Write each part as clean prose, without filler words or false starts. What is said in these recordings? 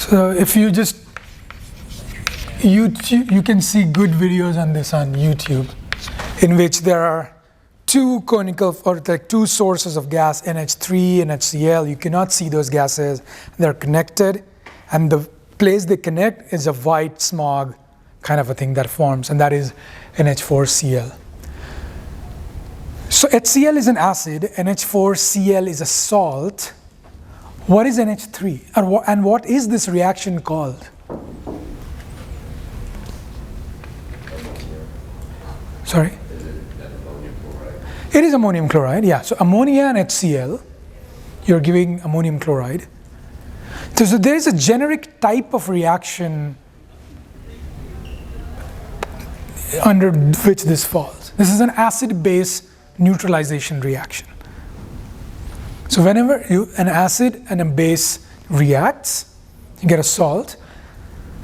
So if you just you can see good videos on this on YouTube, in which there are two conical or like two sources of gas, NH3 and HCl. You cannot see those gases; they're connected, and the place they connect is a white smog kind of a thing that forms, and that is NH4Cl. So HCl is an acid, NH4Cl is a salt. What is NH3, and what is this reaction called? Sorry? It is ammonium chloride, yeah. So ammonia and HCl, you're giving ammonium chloride. So there is a generic type of reaction under which this falls. This is an acid-base neutralization reaction. So whenever an acid and a base reacts, you get a salt,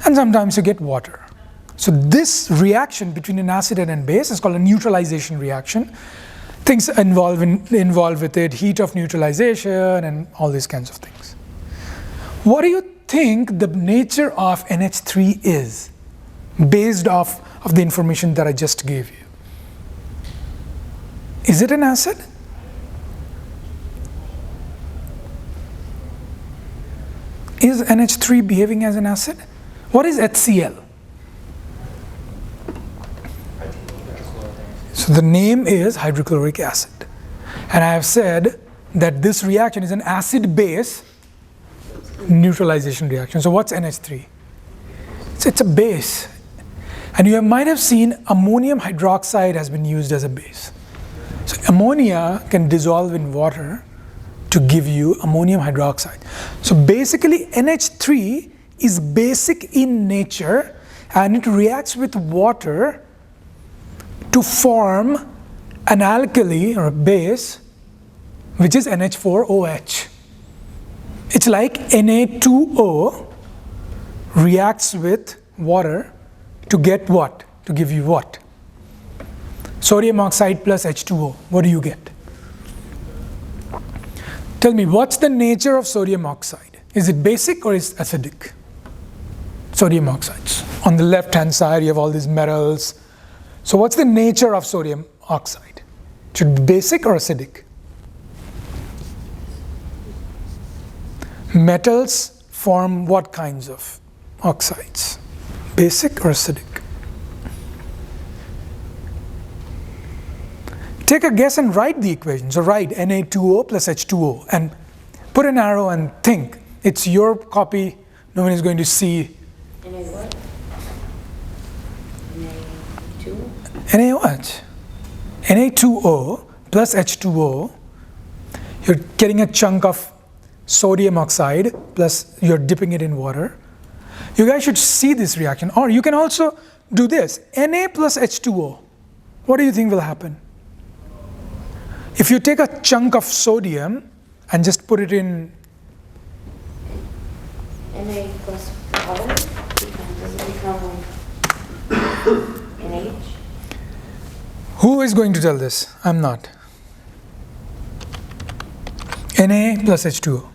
and sometimes you get water. So this reaction between an acid and a base is called a neutralization reaction. Things involved with it, heat of neutralization and all these kinds of things. What do you think the nature of NH3 is, based off of the information that I just gave you? Is it an acid? Is NH3 behaving as an acid? What is HCl? So the name is hydrochloric acid. And I have said that this reaction is an acid-base neutralization reaction. So what's NH3? It's a base. And you might have seen ammonium hydroxide has been used as a base. So ammonia can dissolve in water to give you ammonium hydroxide. So basically NH3 is basic in nature, and it reacts with water to form an alkali or a base, which is NH4OH. It's like Na2O reacts with water to get what? To give you what? Sodium oxide plus H2O. What do you get? Tell me, what's the nature of sodium oxide? Is it basic or is it acidic? Sodium oxides. On the left-hand side, you have all these metals. So what's the nature of sodium oxide? Should it be basic or acidic? Metals form what kinds of oxides? Basic or acidic? Take a guess and write the equation. So write Na2O plus H2O and put an arrow and think. It's your copy. No one is going to see. Na what? Na2? Na what? Na2O plus H2O. You're getting a chunk of sodium oxide plus you're dipping it in water. You guys should see this reaction. Or you can also do this. Na plus H2O. What do you think will happen? If you take a chunk of sodium and just put it in Na plus water, does it become NH? Who is going to tell this? I'm not. Na plus H2O.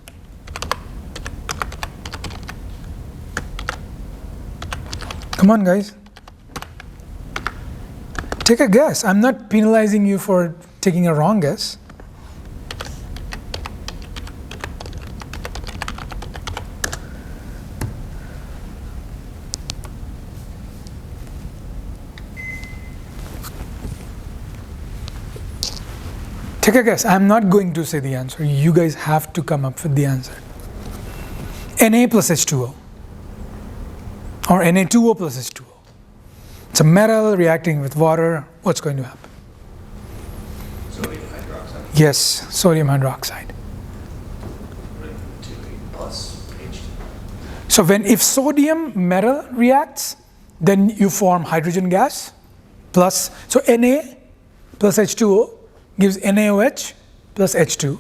Come on, guys. Take a guess. I'm not penalizing you for taking a wrong guess. Take a guess. I'm not going to say the answer. You guys have to come up with the answer. Na plus H2O. Or Na2O plus H2O. It's a metal reacting with water. What's going to happen? Sodium hydroxide. Yes, sodium hydroxide. Plus H2. So if sodium metal reacts, then you form hydrogen gas plus, so Na plus H2O gives NaOH plus H2.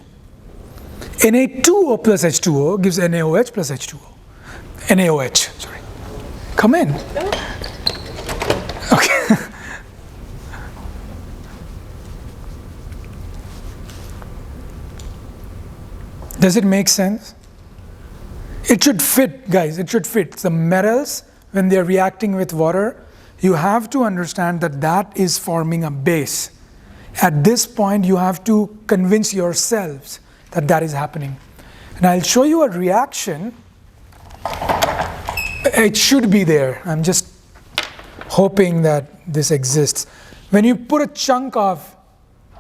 Na2O plus H2O gives NaOH plus H2O. NaOH, sorry. Come in. Okay. Does it make sense? It should fit, guys, it should fit. The metals, when they're reacting with water, you have to understand that that is forming a base. At this point, you have to convince yourselves that that is happening. And I'll show you a reaction. It should be there. I'm just hoping that this exists. When you put a chunk of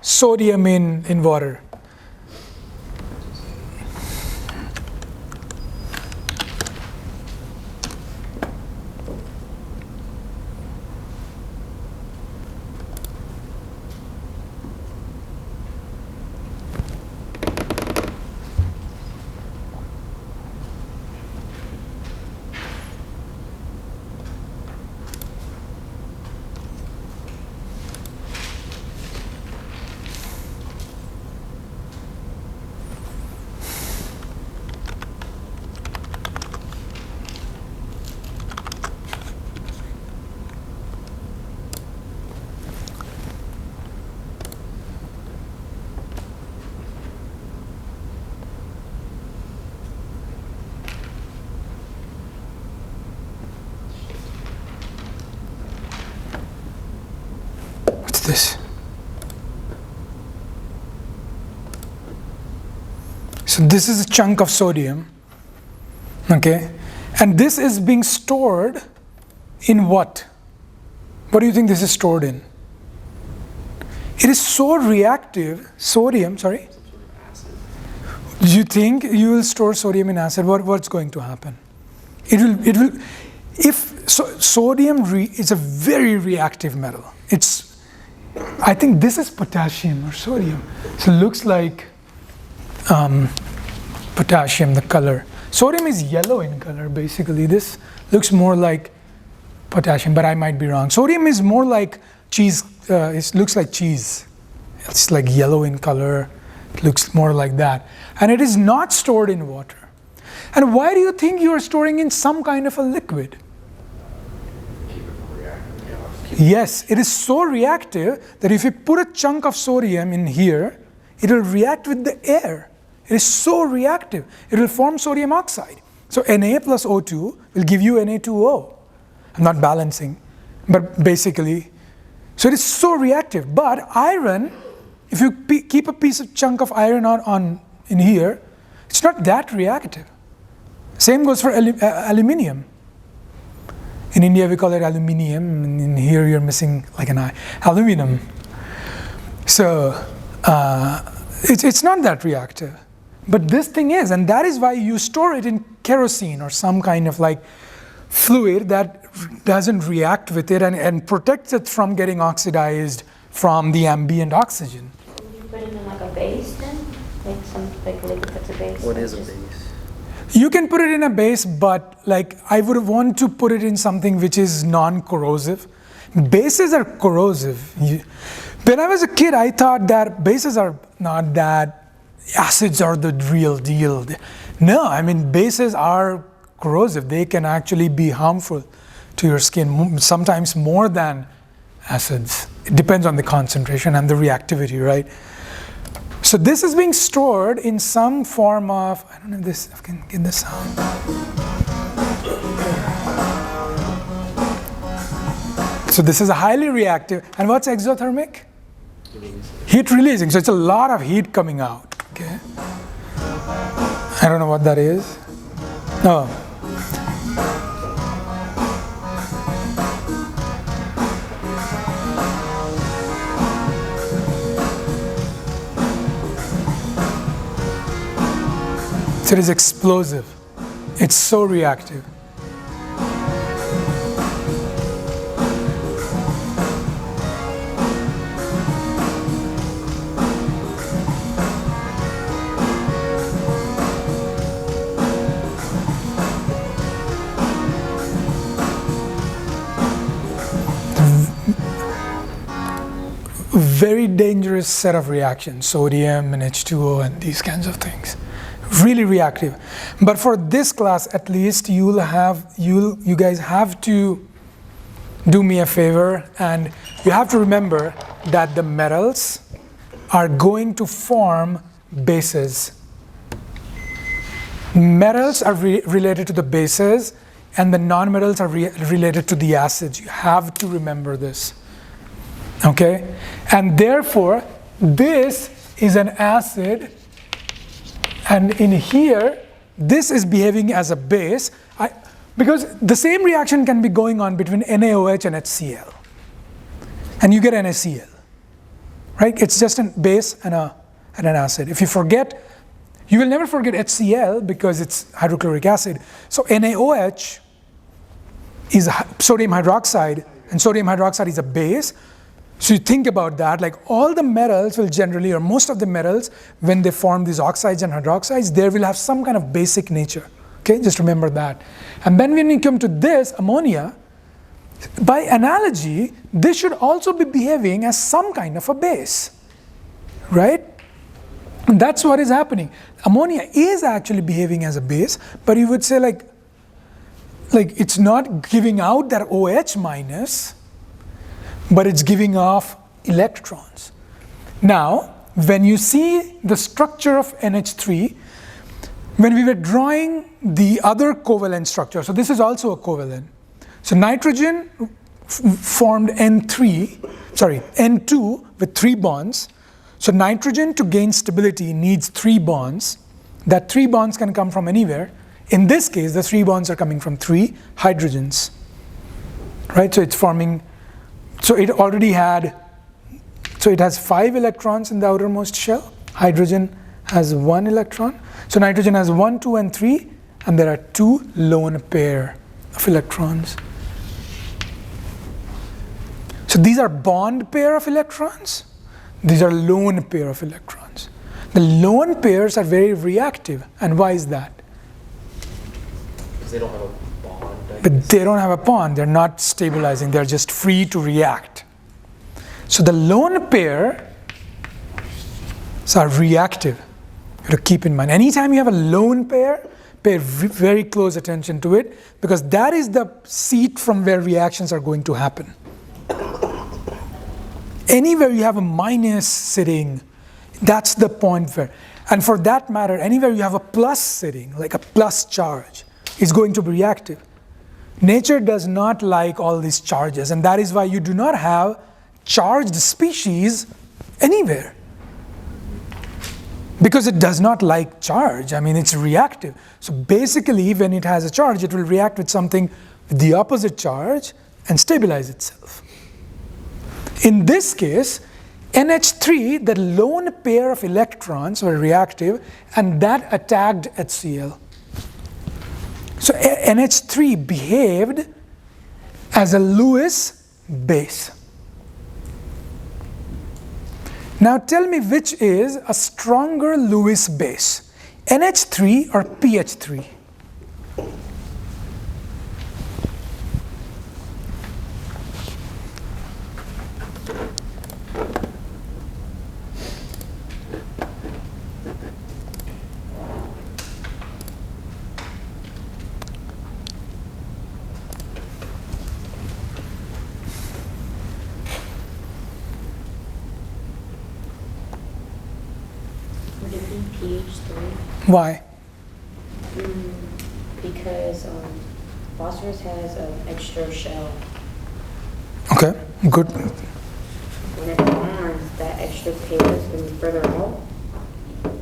sodium in water, this. So this is a chunk of sodium, okay? And this is being stored in what? What do you think this is stored in? It is so reactive, sodium, sorry? Do you think you will store sodium in acid? What's going to happen? It will, if sodium is a very reactive metal. I think this is potassium or sodium. So it looks like potassium, the color. Sodium is yellow in color, basically. This looks more like potassium, but I might be wrong. Sodium is more like cheese. It looks like cheese. It's like yellow in color. It looks more like that. And it is not stored in water. And why do you think you are storing in some kind of a liquid? Yes, it is so reactive that if you put a chunk of sodium in here, it will react with the air. It is so reactive. It will form sodium oxide. So Na plus O2 will give you Na2O. I'm not balancing, but basically, so it is so reactive. But iron, if you keep a chunk of iron in here, it's not that reactive. Same goes for aluminium. In India, we call it aluminium, and in here you're missing like an I. Aluminum. So it's not that reactive. But this thing is, and that is why you store it in kerosene or some kind of like fluid that doesn't react with it and protects it from getting oxidized from the ambient oxygen. Would you put it in like a base then? Like liquid that's a base? What is a base? You can put it in a base, but like I would want to put it in something which is non-corrosive. Bases are corrosive. When I was a kid, I thought that bases are not that, acids are the real deal. No, I mean bases are corrosive. They can actually be harmful to your skin, sometimes more than acids. It depends on the concentration and the reactivity, right? So this is being stored in some form of, I don't know if I can get this out. So this is a highly reactive, and what's exothermic? Heat releasing, so it's a lot of heat coming out, okay? I don't know what that is. No. So it is explosive. It's so reactive. Very dangerous set of reactions, sodium and H2O and these kinds of things. Really reactive. But for this class, at least, you guys have to do me a favor, and you have to remember that the metals are going to form bases. metals are related to the bases, and the nonmetals are related to the acids. You have to remember this. Okay? And therefore, this is an acid, and in here, this is behaving as a base, because the same reaction can be going on between NaOH and HCl. And you get NaCl. Right? It's just a base and an acid. If you forget, you will never forget HCl because it's hydrochloric acid. So NaOH is sodium hydroxide, and sodium hydroxide is a base. So you think about that, like all the metals will generally, or most of the metals, when they form these oxides and hydroxides, they will have some kind of basic nature. Okay, just remember that. And then when you come to this, ammonia, by analogy, this should also be behaving as some kind of a base, right? And that's what is happening. Ammonia is actually behaving as a base, but you would say like it's not giving out that OH minus, but it's giving off electrons. Now, when you see the structure of NH3, when we were drawing the other covalent structure, so this is also a covalent. So nitrogen formed N2 with 3 bonds. So nitrogen, to gain stability, needs 3 bonds. That 3 bonds can come from anywhere. In this case, the 3 bonds are coming from 3 hydrogens. Right? So it's forming, so it has 5 electrons in the outermost shell. Hydrogen has 1 electron. So nitrogen has 1, 2, and 3, and there are 2 lone pair of electrons. So these are bond pair of electrons. These are lone pair of electrons. The lone pairs are very reactive. And why is that? Because they don't have a bond. But they don't have a bond. They're not stabilizing. They're just free to react. So the lone pairs are reactive. You have to keep in mind. Anytime you have a lone pair, pay very close attention to it, because that is the seat from where reactions are going to happen. Anywhere you have a minus sitting, that's the point where, and for that matter, anywhere you have a plus sitting, like a plus charge, is going to be reactive. Nature does not like all these charges, and that is why you do not have charged species anywhere. Because it does not like charge. I mean, it's reactive. So basically, when it has a charge, it will react with something with the opposite charge and stabilize itself. In this case, NH3, the lone pair of electrons were reactive, and that attacked HCl. So NH3 behaved as a Lewis base. Now tell me which is a stronger Lewis base, NH3 or PH3? Why? Because phosphorus has an extra shell. Okay, good. When it bonds, that extra pair is going to be further out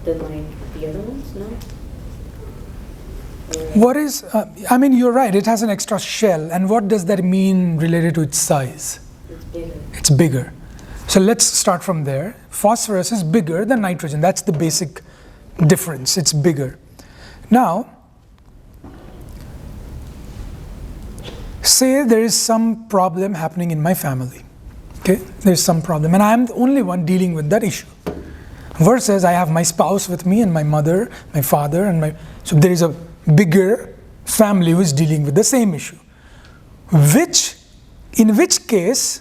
than like the other ones, no? What is, I mean, you're right, it has an extra shell. And what does that mean related to its size? It's bigger. It's bigger. So let's start from there. Phosphorus is bigger than nitrogen. That's the basic difference. It's bigger. Now, say there is some problem happening in my family. Okay, there's some problem, and I'm the only one dealing with that issue. Versus I have my spouse with me, and my mother, my father, and so there is a bigger family who is dealing with the same issue. In which case,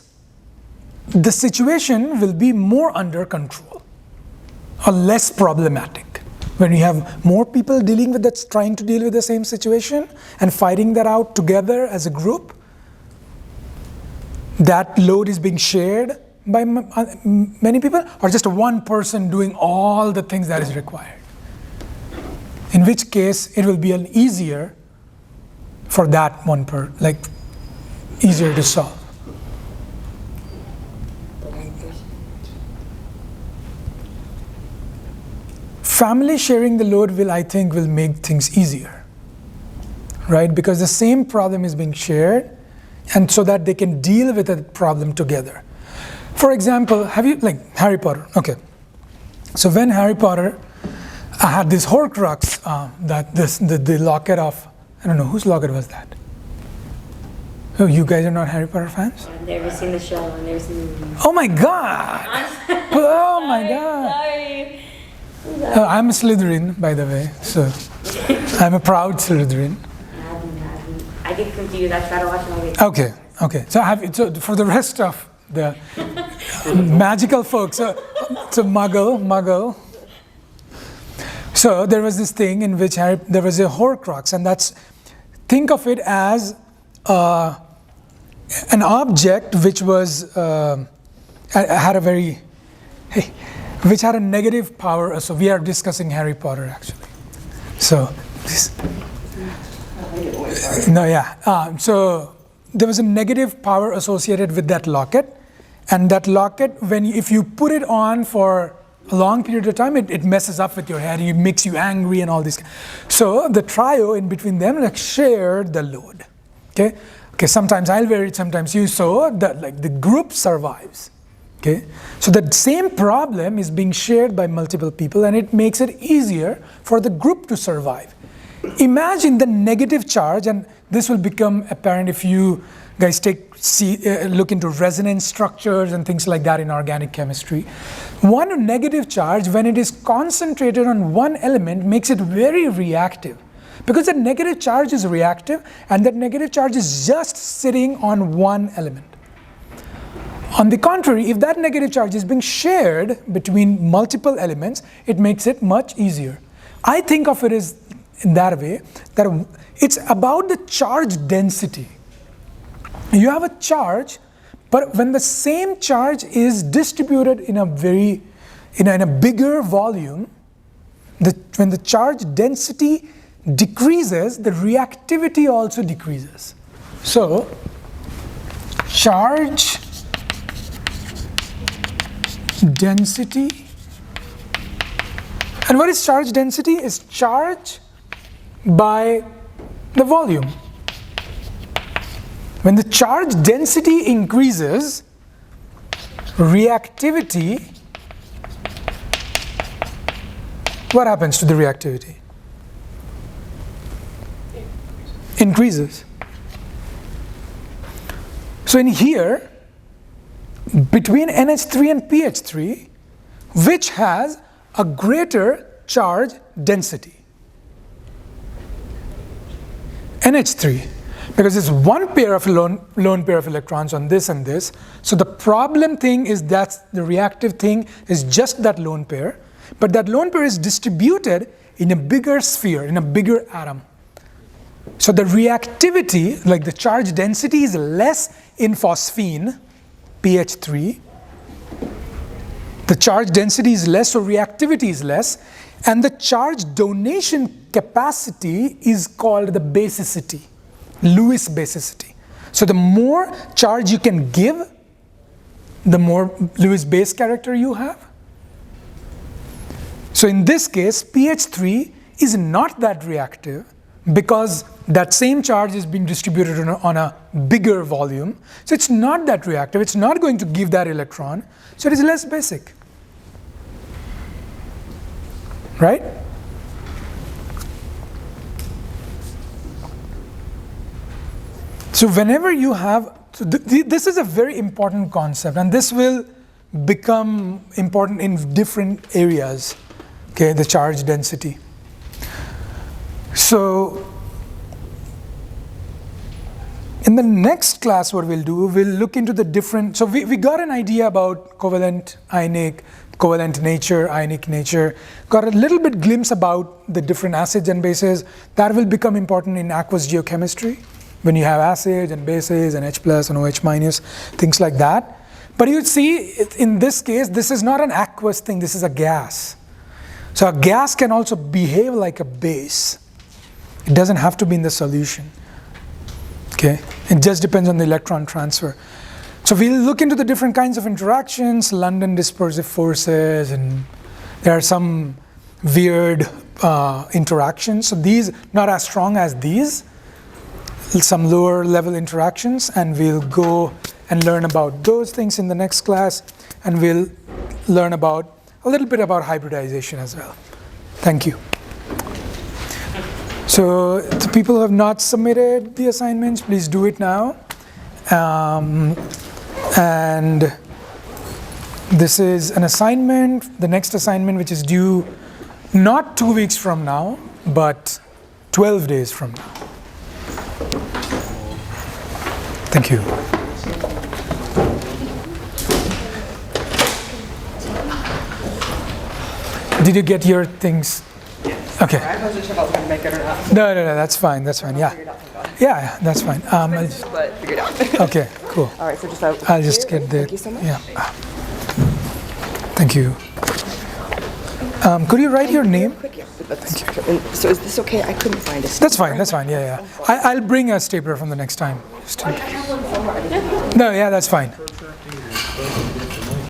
the situation will be more under control or less problematic. When you have more people dealing with that, trying to deal with the same situation and fighting that out together as a group, that load is being shared by many people, or just one person doing all the things that is required. in which case it will be an easier for that one part, like easier to solve. Family sharing the load will, I think, will make things easier, right? Because the same problem is being shared, and so that they can deal with the problem together. For example, have you, like Harry Potter? Okay. So when Harry Potter had this Horcrux, the locket of, I don't know, whose locket was that? Oh, you guys are not Harry Potter fans? I've never seen the show, I've never seen the movie. Oh my God! Oh my God! Sorry. I'm a Slytherin, by the way, so I'm a proud Slytherin. I get confused, I try to watch and I get Okay. So for the rest of the magical folks, so Muggle. So there was this thing in which there was a Horcrux, and think of it as an object which was which had a negative power. So we are discussing Harry Potter actually. So so there was a negative power associated with that locket, and that locket, if you put it on for a long period of time, it messes up with your head, it makes you angry and all this. So the trio in between them shared the load. Okay, sometimes I'll wear it, sometimes you, so the group survives. Okay, so the same problem is being shared by multiple people, and it makes it easier for the group to survive. Imagine the negative charge, and this will become apparent if you guys look into resonance structures and things like that in organic chemistry. One negative charge, when it is concentrated on one element, makes it very reactive. Because that negative charge is reactive, and that negative charge is just sitting on one element. On the contrary, if that negative charge is being shared between multiple elements, it makes it much easier. I think of it as in that way, that it's about the charge density. You have a charge, but when the same charge is distributed in a bigger volume, when the charge density decreases, the reactivity also decreases. So, charge density, and what is charge density? Is charge by the volume. When the charge density increases, reactivity, what happens to the reactivity? Increases. So in here, between NH3 and PH3, which has a greater charge density? NH3, because it's one pair of lone pair of electrons on this and this. So the problem thing is that the reactive thing is just that lone pair, but that lone pair is distributed in a bigger sphere, in a bigger atom. So the reactivity, like the charge density, is less in phosphine, PH3. The charge density is less, so reactivity is less, and the charge donation capacity is called the basicity, Lewis basicity. So the more charge you can give, the more Lewis base character you have. So in this case, PH3 is not that reactive because that same charge is being distributed on a bigger volume. So it's not that reactive, it's not going to give that electron, so it is less basic. Right? So whenever you have, this is a very important concept, and this will become important in different areas, okay, the charge density. So in the next class, what we'll do, we'll look into the different, so we got an idea about covalent, ionic, covalent nature, ionic nature, got a little bit glimpse about the different acids and bases. That will become important in aqueous geochemistry, when you have acids and bases and H plus and OH minus, things like that. But you see, in this case, this is not an aqueous thing, this is a gas. So a gas can also behave like a base. It doesn't have to be in the solution. Okay, it just depends on the electron transfer. So we'll look into the different kinds of interactions, London dispersive forces, and there are some weird interactions. So these, not as strong as these, some lower level interactions, and we'll go and learn about those things in the next class, and we'll learn about a little bit about hybridization as well. Thank you. So the people who have not submitted the assignments, please do it now. And this is an assignment, the next assignment, which is due not 2 weeks from now, but 12 days from now. Thank you. Did you get your things? Yes. Okay. I wasn't sure if I was going to make it or not. No, that's fine, yeah. Figured out, thank God. Yeah, that's fine. But figured out. Okay, cool. All right, so just out I'll just here. get the, Thank you so much. yeah. Thank you. Could you write your name? Quick, yeah. So is this okay? I couldn't find it. That's fine, yeah. I'll bring a stapler from the next time. No, yeah, that's fine.